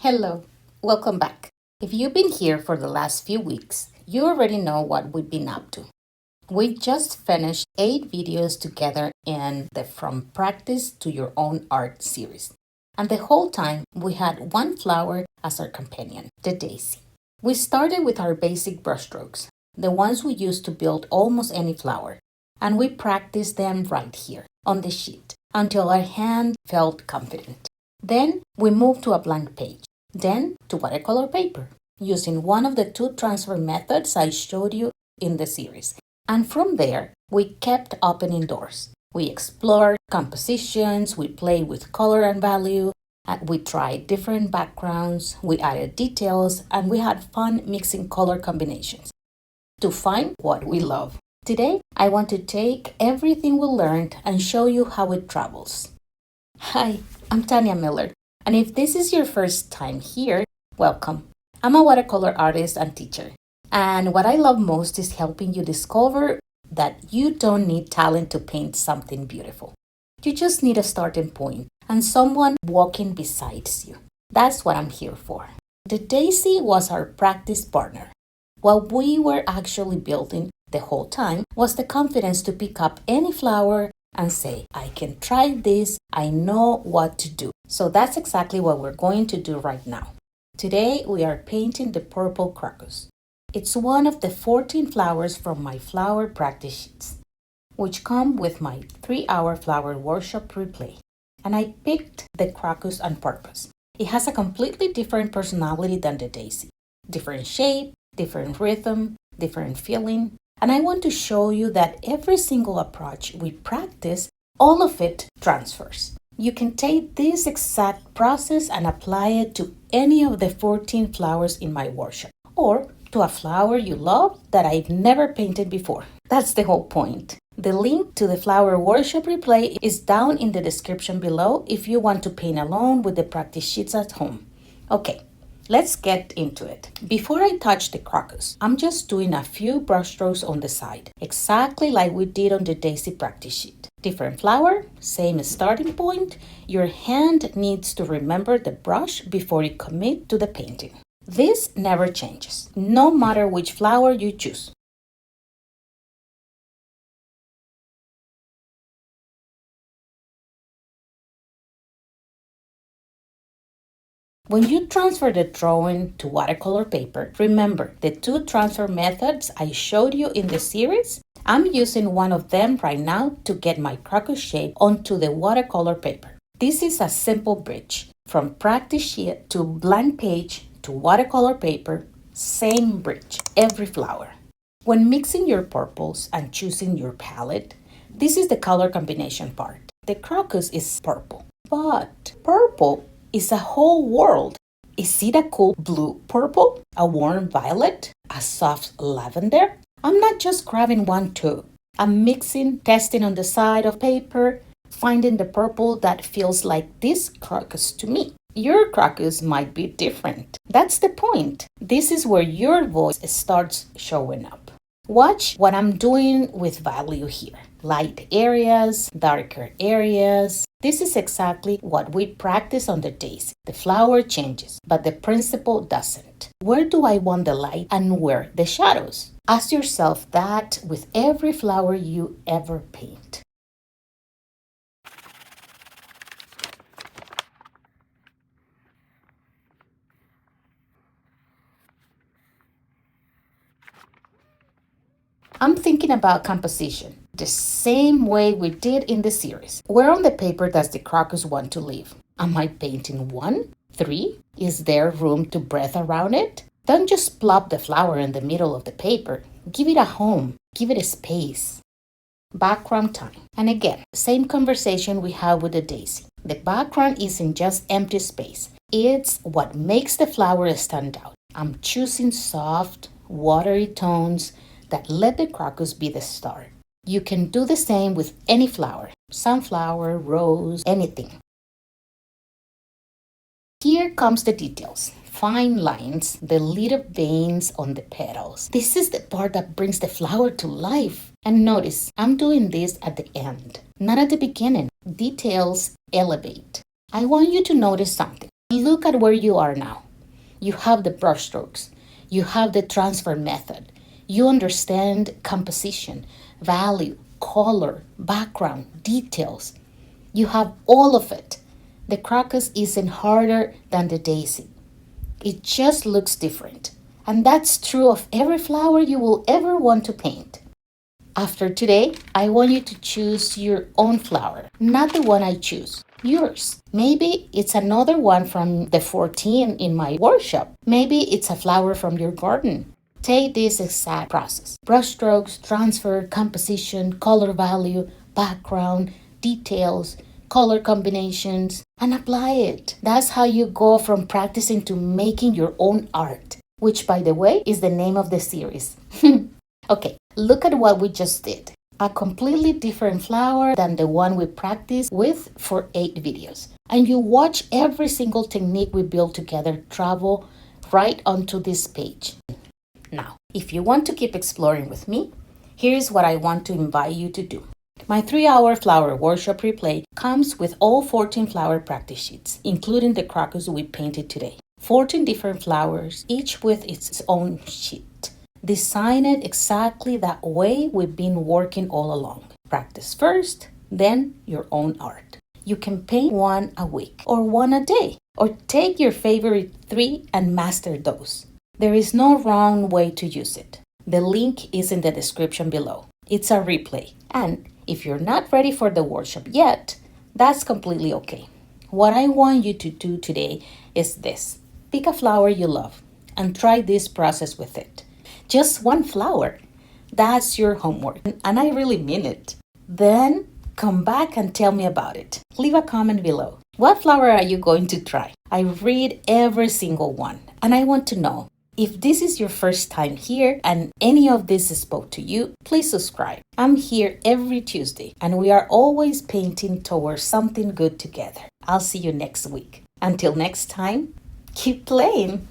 Hello, welcome back. If you've been here for the last few weeks, you already know what we've been up to. We just finished 8 videos together in the From Practice to Your Own Art series. And the whole time, we had one flower as our companion, the daisy. We started with our basic brushstrokes, the ones we use to build almost any flower, and we practiced them right here on the sheet until our hand felt confident. Then we moved to a blank page, then to watercolor paper, using one of the 2 transfer methods I showed you in the series. And from there, we kept opening doors. We explored compositions, we played with color and value, we tried different backgrounds, we added details, and we had fun mixing color combinations to find what we love. Today, I want to take everything we learned and show you how it travels. Hi, I'm Tania Miller, and if this is your first time here, welcome. I'm a watercolor artist and teacher, and what I love most is helping you discover that you don't need talent to paint something beautiful. You just need a starting point and someone walking beside you. That's what I'm here for. The daisy was our practice partner. What we were actually building the whole time was the confidence to pick up any flower and say, I can try this, I know what to do. So that's exactly what we're going to do right now. Today we are painting the purple crocus. It's one of the 14 flowers from my flower practice sheets, which come with my 3-hour flower workshop replay. And I picked the crocus on purpose. It has a completely different personality than the daisy. Different shape, different rhythm, different feeling. And I want to show you that every single approach we practice, all of it transfers. You can take this exact process and apply it to any of the 14 flowers in my workshop, or to a flower you love that I've never painted before. That's the whole point. The link to the flower workshop replay is down in the description below if you want to paint alone with the practice sheets at home. Okay, let's get into it. Before I touch the crocus, I'm just doing a few brushstrokes on the side, exactly like we did on the daisy practice sheet. Different flower, same starting point. Your hand needs to remember the brush before you commit to the painting. This never changes, no matter which flower you choose. When you transfer the drawing to watercolor paper, remember the 2 transfer methods I showed you in the series? I'm using one of them right now to get my crocus shape onto the watercolor paper. This is a simple bridge from practice sheet to blank page to watercolor paper, same bridge, every flower. When mixing your purples and choosing your palette, this is the color combination part. The crocus is purple, but purple is a whole world. Is it a cool blue purple, a warm violet, a soft lavender? I'm not just grabbing one tube. I'm mixing, testing on the side of paper, finding the purple that feels like this crocus to me. Your crocus might be different. That's the point. This is where your voice starts showing up. Watch what I'm doing with value here. Light areas, darker areas. This is exactly what we practice on the daisy. The flower changes, but the principle doesn't. Where do I want the light and where the shadows? Ask yourself that with every flower you ever paint. I'm thinking about composition, the same way we did in the series. Where on the paper does the crocus want to live? Am I painting 1, 3? Is there room to breathe around it? Don't just plop the flower in the middle of the paper. Give it a home. Give it a space. Background time. And again, same conversation we had with the daisy. The background isn't just empty space. It's what makes the flower stand out. I'm choosing soft, watery tones that let the crocus be the star. You can do the same with any flower, sunflower, rose, anything. Here comes the details. Fine lines, the little veins on the petals. This is the part that brings the flower to life. And notice, I'm doing this at the end, not at the beginning. Details elevate. I want you to notice something. Look at where you are now. You have the brushstrokes. You have the transfer method. You understand composition, value, color, background, details. You have all of it. The crocus isn't harder than the daisy. It just looks different. And that's true of every flower you will ever want to paint. After today, I want you to choose your own flower, not the one I choose, yours. Maybe it's another one from the 14 in my workshop. Maybe it's a flower from your garden. Take this exact process: brushstrokes, transfer, composition, color value, background, details, color combinations, and apply it. That's how you go from practicing to making your own art, which, by the way, is the name of the series. Okay, look at what we just did. A completely different flower than the one we practiced with for 8 videos. And you watch every single technique we built together travel right onto this page. Now, if you want to keep exploring with me, here's what I want to invite you to do. My 3-hour flower workshop replay comes with all 14 flower practice sheets, including the crocus we painted today. 14 different flowers, each with its own sheet. Design it exactly that way we've been working all along. Practice first, then your own art. You can paint one a week or one a day, or take your favorite 3 and master those. There is no wrong way to use it. The link is in the description below. It's a replay. And if you're not ready for the workshop yet, that's completely okay. What I want you to do today is this. Pick a flower you love and try this process with it. Just one flower. That's your homework. And I really mean it. Then come back and tell me about it. Leave a comment below. What flower are you going to try? I read every single one. And I want to know, if this is your first time here and any of this spoke to you, please subscribe. I'm here every Tuesday and we are always painting towards something good together. I'll see you next week. Until next time, keep playing.